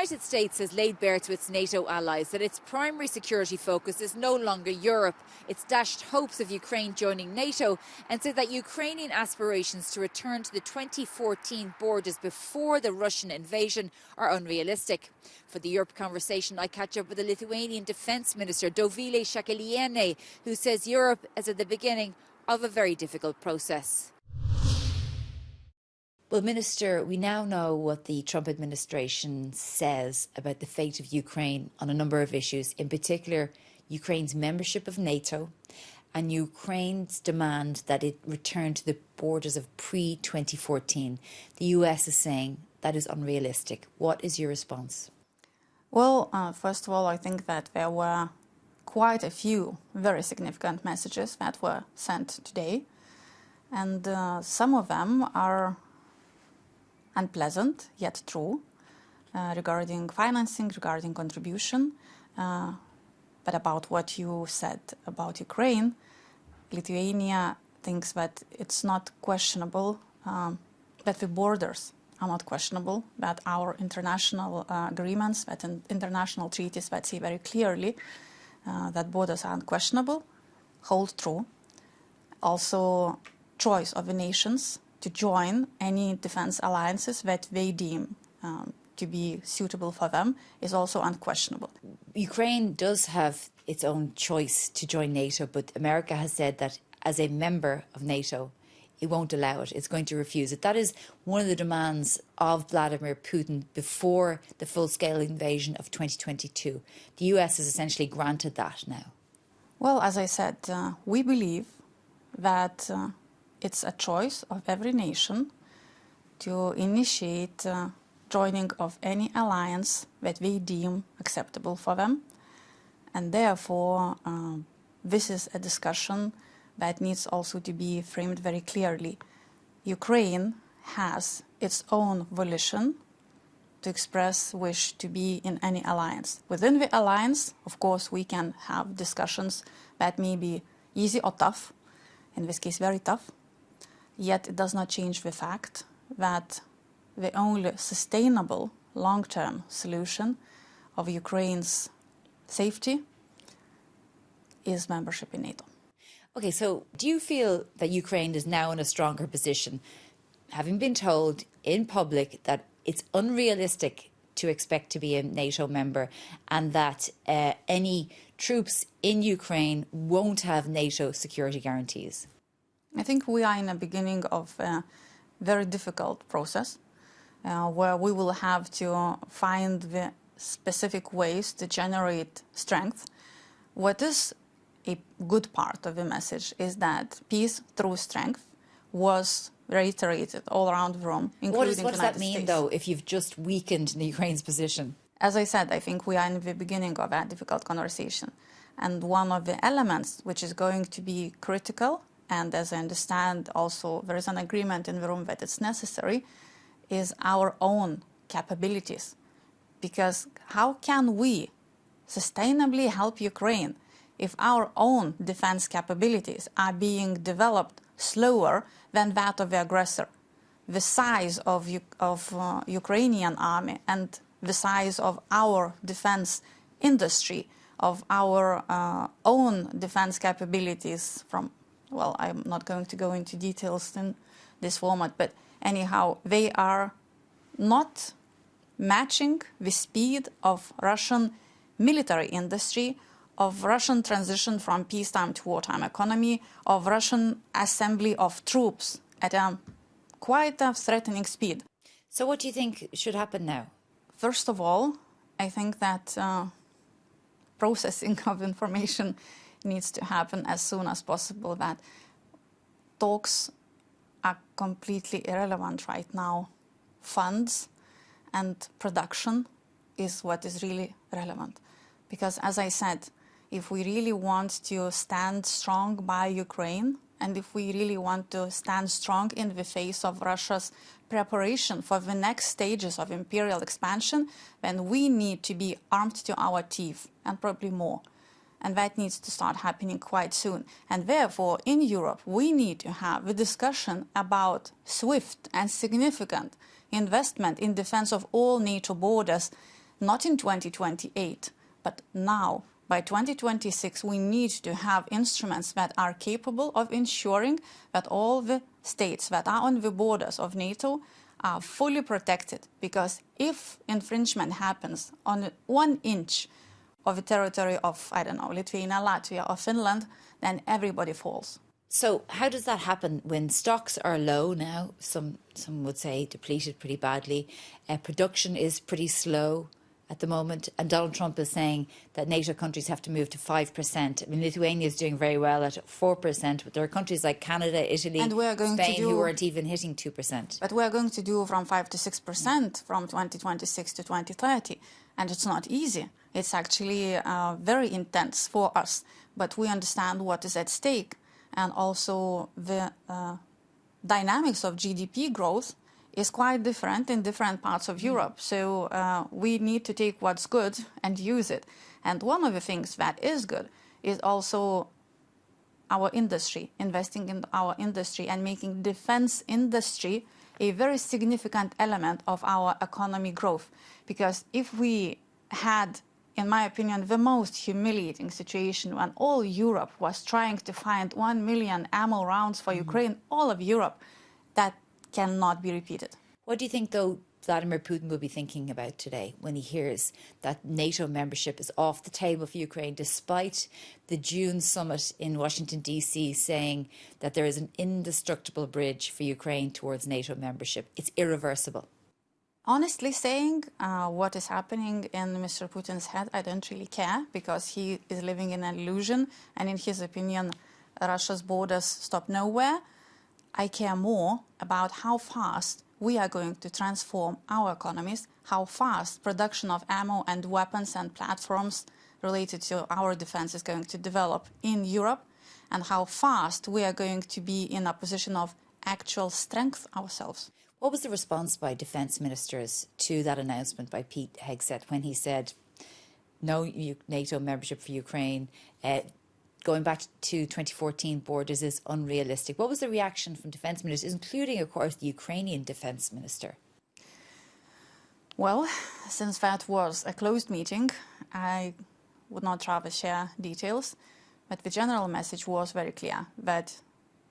United States has laid bare to its NATO allies that its primary security focus is no longer Europe. It's dashed hopes of Ukraine joining NATO and said that Ukrainian aspirations to return to the 2014 borders before the Russian invasion are unrealistic. For the Europe conversation, I catch up with the Lithuanian Defence Minister, Dovilė Sakalienė, who says Europe is at the beginning of a very difficult process. Well, Minister, we now know what the Trump administration says about the fate of Ukraine on a number of issues, in particular Ukraine's membership of NATO and Ukraine's demand that it return to the borders of pre-2014. The US is saying that is unrealistic. What is your response? Well, first of all, I think that there were quite a few very significant messages that were sent today, and some of them are unpleasant, yet true, regarding financing, regarding contribution. But about what you said about Ukraine, Lithuania thinks that it's not questionable, that the borders are not questionable, that our international agreements, that international treaties that say very clearly that borders are unquestionable, hold true. Also, choice of the nations to join any defense alliances that they deem to be suitable for them is also unquestionable. Ukraine does have its own choice to join NATO, but America has said that as a member of NATO, it won't allow it. It's going to refuse it. That is one of the demands of Vladimir Putin before the full-scale invasion of 2022. The US has essentially granted that now. Well, as I said, we believe that it's a choice of every nation to initiate joining of any alliance that they deem acceptable for them. And therefore, this is a discussion that needs also to be framed very clearly. Ukraine has its own volition to express wish to be in any alliance. Within the alliance, of course, we can have discussions that may be easy or tough, in this case very tough, yet it does not change the fact that the only sustainable long-term solution of Ukraine's safety is membership in NATO. Okay, so do you feel that Ukraine is now in a stronger position, having been told in public that it's unrealistic to expect to be a NATO member and that any troops in Ukraine won't have NATO security guarantees? I think we are in the beginning of a very difficult process where we will have to find the specific ways to generate strength. What is a good part of the message is that peace through strength was reiterated all around the room, including the United States. What does that mean, though, if you've just weakened Ukraine's position? As I said, I think we are in the beginning of a difficult conversation. And one of the elements which is going to be critical, and as I understand also there is an agreement in the room that it's necessary, is our own capabilities. Because how can we sustainably help Ukraine if our own defense capabilities are being developed slower than that of the aggressor? The size of Ukrainian army and the size of our defense industry, of our own defense capabilities from, well, I'm not going to go into details in this format, but anyhow, they are not matching the speed of Russian military industry, of Russian transition from peacetime to wartime economy, of Russian assembly of troops at a quite a threatening speed. So what do you think should happen now? First of all, I think that processing of information needs to happen as soon as possible, that talks are completely irrelevant right now. Funds and production is what is really relevant. Because as I said, if we really want to stand strong by Ukraine, and if we really want to stand strong in the face of Russia's preparation for the next stages of imperial expansion, then we need to be armed to our teeth, and probably more. And that needs to start happening quite soon. And therefore, in Europe, we need to have a discussion about swift and significant investment in defense of all NATO borders not in 2028, but now. By 2026, we need to have instruments that are capable of ensuring that all the states that are on the borders of NATO are fully protected. Because if infringement happens on 1 inch of the territory of, I don't know, Lithuania, Latvia or Finland, then everybody falls. So how does that happen when stocks are low now? Some would say depleted pretty badly. Production is pretty slow at the moment, and Donald Trump is saying that NATO countries have to move to 5%. I mean, Lithuania is doing very well at 4%, but there are countries like Canada, Italy, Spain who aren't even hitting 2%. But we're going to do from 5 to 6% from 2026 to 2030, and it's not easy. It's actually very intense for us, but we understand what is at stake, and also the dynamics of GDP growth is quite different in different parts of Europe. So we need to take what's good and use it. And one of the things that is good is also our industry, investing in our industry and making defense industry a very significant element of our economy growth. Because if we had, in my opinion, the most humiliating situation when all Europe was trying to find 1 million ammo rounds for Ukraine, all of Europe, that cannot be repeated. What do you think, though, Vladimir Putin will be thinking about today when he hears that NATO membership is off the table for Ukraine, despite the June summit in Washington, D.C. saying that there is an indestructible bridge for Ukraine towards NATO membership? It's irreversible. Honestly saying, what is happening in Mr. Putin's head, I don't really care, because he is living in an illusion, and in his opinion, Russia's borders stop nowhere. I care more about how fast we are going to transform our economies, how fast production of ammo and weapons and platforms related to our defense is going to develop in Europe, and how fast we are going to be in a position of actual strength ourselves. What was the response by defence ministers to that announcement by Pete Hegseth when he said no NATO membership for Ukraine, going back to 2014 borders is unrealistic? What was the reaction from defence ministers, including, of course, the Ukrainian defence minister? Well, since that was a closed meeting, I would not rather share details, but the general message was very clear that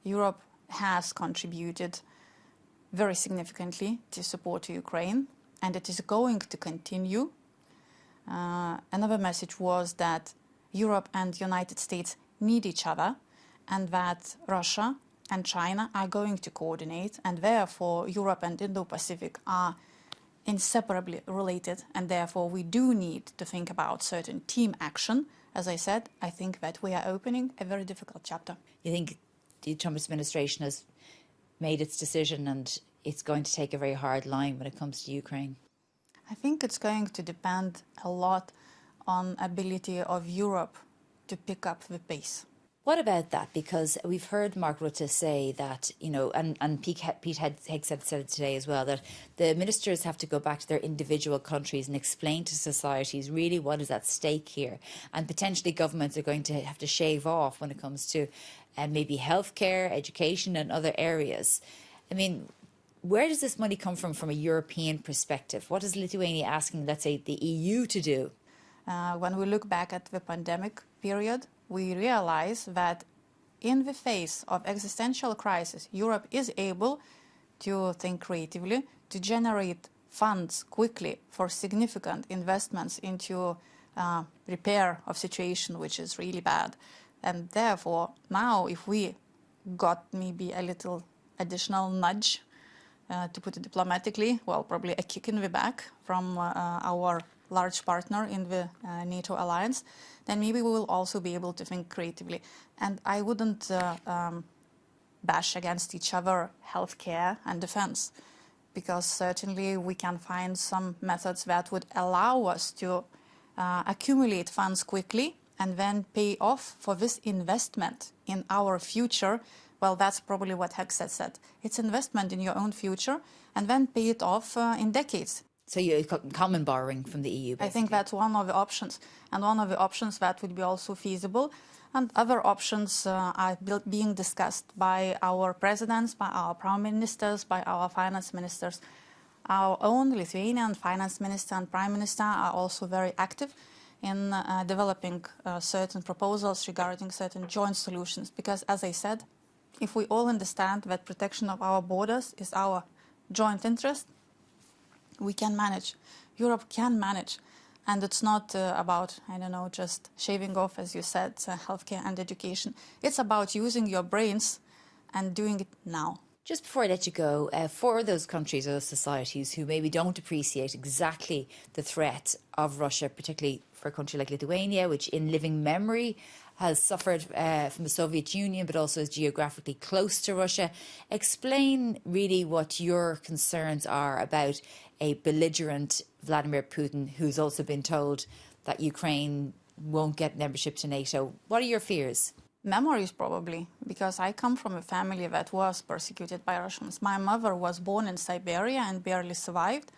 Europe has contributed very significantly to support Ukraine, and it is going to continue. Another message was that Europe and the United States need each other, and that Russia and China are going to coordinate, and therefore Europe and Indo-Pacific are inseparably related, and therefore we do need to think about certain team action. As I said, I think that we are opening a very difficult chapter. You think the Trump administration has made its decision and it's going to take a very hard line when it comes to Ukraine? I think it's going to depend a lot on ability of Europe to pick up the pace. What about that? Because we've heard Mark Rutte say that, you know, and Pete Hegseth said it today as well, that the ministers have to go back to their individual countries and explain to societies really what is at stake here. And potentially governments are going to have to shave off when it comes to maybe healthcare, education and other areas. I mean, where does this money come from a European perspective? What is Lithuania asking, let's say, the EU to do? When we look back at the pandemic period, we realize that in the face of existential crisis, Europe is able to think creatively, to generate funds quickly for significant investments into repair of situation which is really bad. And therefore, now if we got maybe a little additional nudge, to put it diplomatically, well, probably a kick in the back from our large partner in the NATO alliance, then maybe we will also be able to think creatively. And I wouldn't bash against each other healthcare and defense, because certainly we can find some methods that would allow us to accumulate funds quickly and then pay off for this investment in our future. Well, that's probably what Hegseth said. It's investment in your own future and then pay it off in decades. So you common borrowing from the EU, basically. I think that's one of the options. And one of the options that would be also feasible. And other options are being discussed by our presidents, by our prime ministers, by our finance ministers. Our own Lithuanian finance minister and prime minister are also very active in developing certain proposals regarding certain joint solutions. Because, as I said, if we all understand that protection of our borders is our joint interest, we can manage. Europe can manage. And it's not about, I don't know, just shaving off, as you said, healthcare and education. It's about using your brains and doing it now. Just before I let you go, for those countries or those societies who maybe don't appreciate exactly the threat of Russia, particularly for a country like Lithuania, which in living memory has suffered from the Soviet Union, but also is geographically close to Russia, explain really what your concerns are about a belligerent Vladimir Putin, who's also been told that Ukraine won't get membership to NATO. What are your fears? Memories, probably, because I come from a family that was persecuted by Russians. My mother was born in Siberia and barely survived.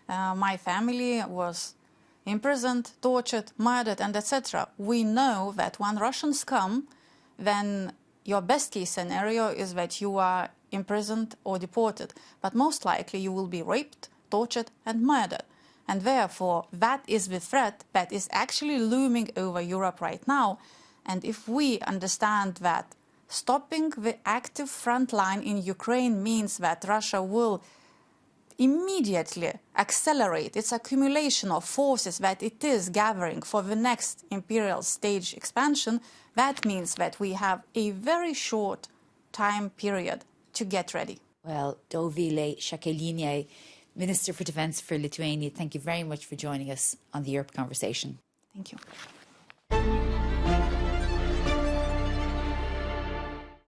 My family was imprisoned, tortured, murdered, and etc. We know that when Russians come, then your best case scenario is that you are imprisoned or deported. But most likely you will be raped, tortured, and murdered. And therefore, that is the threat that is actually looming over Europe right now. And if we understand that stopping the active front line in Ukraine means that Russia will immediately accelerate its accumulation of forces that it is gathering for the next imperial stage expansion, that means that we have a very short time period to get ready. Well, Dovilė Sakalienė, Minister for Defence for Lithuania, thank you very much for joining us on the Europe Conversation. Thank you.